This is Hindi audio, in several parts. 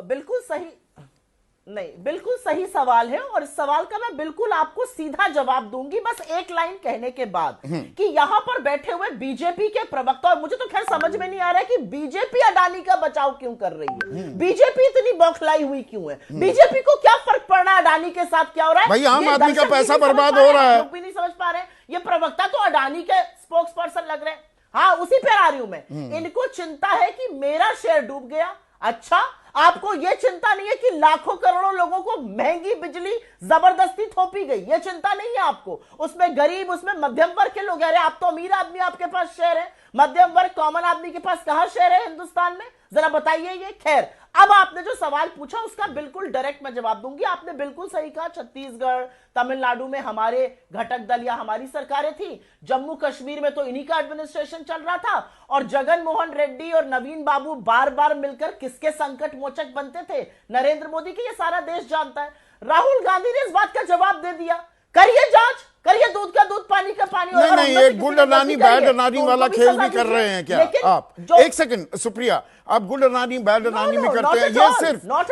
बिल्कुल सही, नहीं बिल्कुल सही सवाल है, और इस सवाल का मैं बिल्कुल आपको सीधा जवाब दूंगी बस एक लाइन कहने के बाद कि यहां पर बैठे हुए बीजेपी के प्रवक्ता, और मुझे तो खैर समझ में नहीं आ रहा है कि बीजेपी अडानी का बचाव क्यों कर रही है, बीजेपी इतनी बौखलाई हुई क्यों है, बीजेपी को क्या फर्क पड़ रहा है अडानी के साथ क्या हो रहा है, भाई आम आदमी का पैसा बर्बाद हो रहा है, लोग भी नहीं समझ पा रहे। ये प्रवक्ता तो अडानी के स्पोक्स पर्सन लग रहे हैं। हाँ, उसी पे आ रही हूं मैं। इनको चिंता है कि मेरा शेयर डूब गया। अच्छा, आपको यह चिंता नहीं है कि लाखों करोड़ों लोगों को महंगी बिजली जबरदस्ती थोपी गई, यह चिंता नहीं है आपको। उसमें गरीब, उसमें मध्यम वर्ग के लोग, अरे आप तो अमीर आदमी, आपके पास शेयर है, मध्यम वर्ग कॉमन आदमी के पास कहां शेयर है हिंदुस्तान में, जरा बताइए ये। खैर, अब आपने जो सवाल पूछा उसका बिल्कुल डायरेक्ट मैं जवाब दूंगी। आपने बिल्कुल सही कहा, छत्तीसगढ़ तमिलनाडु में हमारे घटक दल या हमारी सरकारें थी, जम्मू कश्मीर में तो इन्हीं का एडमिनिस्ट्रेशन चल रहा था, और जगन मोहन रेड्डी और नवीन बाबू बार बार मिलकर किसके संकट मोचक बनते थे, नरेंद्र मोदी के, ये सारा देश जानता है। राहुल गांधी ने इस बात का जवाब दे दिया, करिए जांच, करिए दूध का दूध पानी का पानी। नहीं, एक गुड अडानी बैड अडानी वाला खेल भी कर रहे हैं क्या आप? एक सेकंड सुप्रिया, आप गुड अडानी बैड अडानी भी करते हैं।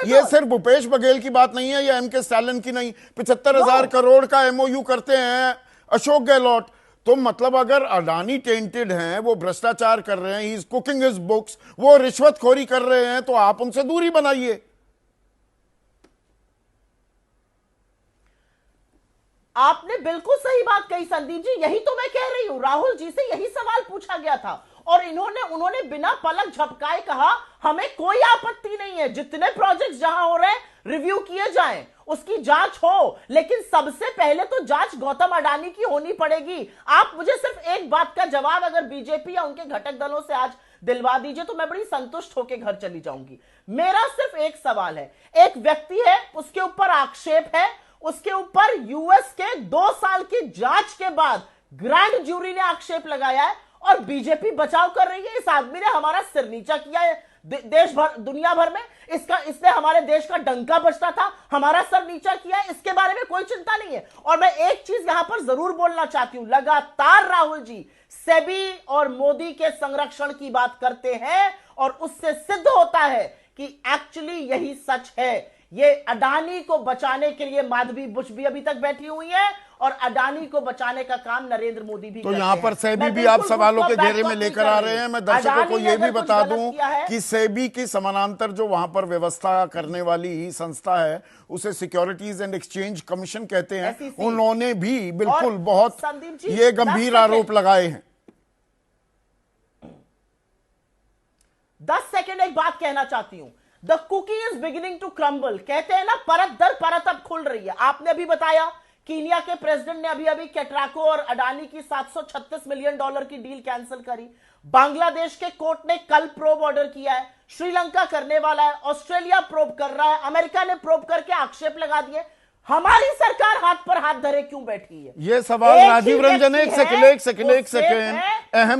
ये सिर्फ भूपेश बघेल की बात नहीं है, ये एम के स्टालिन की नहीं, 75,000 करोड़ का एमओयू करते हैं अशोक गहलोत। तो मतलब अगर अडानी टेंटेड हैं, वो भ्रष्टाचार कर रहे हैं, he is cooking his books, वो रिश्वतखोरी कर रहे हैं, तो आप उनसे दूरी बनाइए। आपने बिल्कुल सही बात कही संदीप जी, यही तो मैं कह रही हूं। राहुल जी से यही सवाल पूछा गया था और उन्होंने बिना पलक झपकाए कहा हमें कोई आपत्ति नहीं है, जितने प्रोजेक्ट्स जहां हो रहे हैं रिव्यू किए जाएं, उसकी जांच हो, लेकिन सबसे पहले तो जांच गौतम अडानी की होनी पड़ेगी। आप मुझे सिर्फ एक बात का जवाब अगर बीजेपी या उनके घटक दलों से आज दिलवा दीजिए तो मैं बड़ी संतुष्ट होकर घर चली जाऊंगी। मेरा सिर्फ एक सवाल है, एक व्यक्ति है, उसके ऊपर आक्षेप है, उसके ऊपर यूएस के 2 साल की जांच के बाद ग्रैंड जूरी ने आक्षेप लगाया है और बीजेपी बचाव कर रही है। इस आदमी ने हमारा सिर नीचा किया है देश भर, दुनिया भर में, इसने हमारे देश का डंका बजता था, हमारा सर नीचा किया है, इसके बारे में कोई चिंता नहीं है। और मैं एक चीज यहां पर जरूर बोलना चाहती हूं, लगातार राहुल जी सेबी और मोदी के संरक्षण की बात करते हैं और उससे सिद्ध होता है कि एक्चुअली यही सच है। ये अडानी को बचाने के लिए माधवी बुश भी अभी तक बैठी हुई है और अडानी को बचाने का काम नरेंद्र मोदी भी तो यहाँ पर सेबी भी आप सवालों के घेरे में लेकर आ रहे हैं। मैं दर्शकों को यह भी बता दूं कि सेबी की समानांतर जो वहां पर व्यवस्था करने वाली संस्था है उसे सिक्योरिटीज एंड एक्सचेंज कमीशन कहते हैं, उन्होंने भी बिल्कुल बहुत ये गंभीर आरोप लगाए हैं। 10 सेकेंड एक बात कहना चाहती हूं, the cookie is beginning to crumble, कहते हैं ना, परत दर परत अब खुल रही है। आपने अभी बताया कीनिया के प्रेसिडेंट ने अभी कैट्राको और अडानी की $736 मिलियन की डील कैंसिल करी। बांग्लादेश के कोर्ट ने कल प्रोब ऑर्डर किया है, श्रीलंका करने वाला है, ऑस्ट्रेलिया प्रोब कर रहा है, अमेरिका ने प्रोब करके आक्षेप लगा दिए। हमारी सरकार हाथ पर हाथ धरे क्यों बैठी है? ये सवाल राजीव रंजन, एक सेकंड अहम